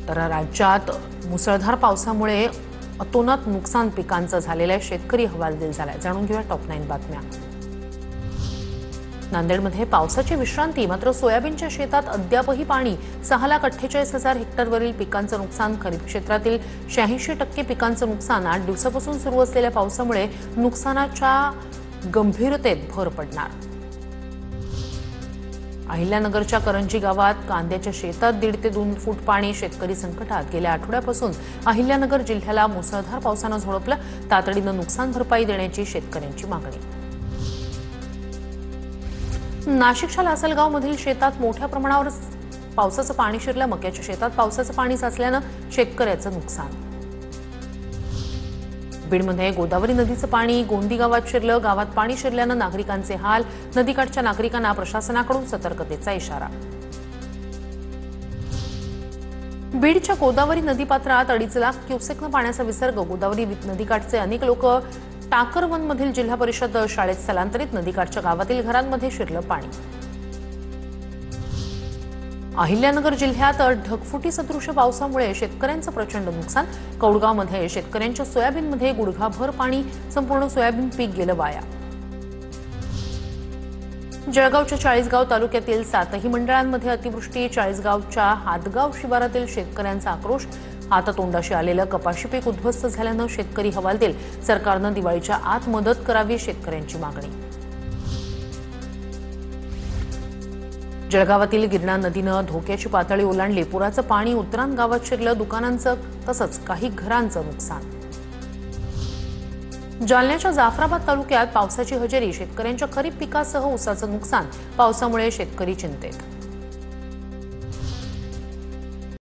तर राज्यात मुसळधार पावसामुळे अतोनात नुकसान पिकांचं झालेलं शेतकरी हवालदिल झालाय। जाणून घेऊया टॉप 9 बातम्या। नांदेडमध्ये पावसाची विश्रांती, मात्र सोयाबीनच्या शेतात अद्यापही पाणी। 6,48,000 हेक्टरवरील पिकांचं नुकसान। खरीप क्षेत्रातील 86% पिकांचं नुकसान। 8 दिवसापासून सुरू असलेल्या पावसामुळे नुकसानाच्या गंभीरतेत भर पडणार। अहिल्यानगरच्या करंजी गावात कांद्याच्या शेतात 1.5 ते 2 फूट पाणी। शेतकरी संकटात। गेल्या आठवड्यापासून अहिल्यानगर जिल्ह्याला मुसळधार पावसानं झोडपलं। तातडीनं नुकसान भरपाई देण्याची शेतकऱ्यांची मागणी। नाशिकच्या लासलगावमधील शेतात मोठ्या प्रमाणावर पावसाचं पाणी शिरलं। मक्याच्या शेतात पावसाचं पाणी साचल्यानं शेतकऱ्याचं नुकसान। बीडमध्ये गोदावरी नदीचं पाणी गोंदी गावात शिरलं। गावात पाणी शिरल्यानं नागरिकांचे हाल। नदीकाठच्या नागरिकांना प्रशासनाकडून सतर्कतेचा इशारा। बीडच्या गोदावरी नदीपात्रात 2.5 लाख क्युसेक्नं पाण्याचा विसर्ग। गोदावरी नदीकाठचे अनेक लोक टाकरवनमधील जिल्हा परिषद शाळेत स्थलांतरित। नदीकाठच्या गावातील घरांमध्ये शिरलं पाणी। अहिल्यानगर जिल्ह्यात ढगफुटी सदृश पावसामुळे शेतकऱ्यांचं प्रचंड नुकसान। कौडगावमध्ये शेतकऱ्यांच्या सोयाबीनमध्ये गुडघाभर पाणी। संपूर्ण सोयाबीन पीक गेलं वाया। जळगावच्या चाळीसगाव तालुक्यातील 7ही मंडळांमध्ये अतिवृष्टी। चाळीसगावच्या हातगाव शिवारातील शेतकऱ्यांचा आक्रोश। हातातोंडाशी आलेलं कपाशी पीक उद्ध्वस्त झाल्यानं शेतकरी हवालदिल। सरकारनं दिवाळीच्या आत मदत करावी, शेतकऱ्यांची मागणी। जळगावातील गिरणा नदीनं धोक्याची पातळी ओलांडली। पुराचं पाणी उतरान गावात शिरलं। दुकानांचं तसंच काही घरांचं नुकसान। जालन्याच्या जाफराबाद तालुक्यात पावसाची हजेरी। शेतकऱ्यांच्या खरीप पिकासह ऊसाचं नुकसान। पावसामुळे शेतकरी चिंतेत।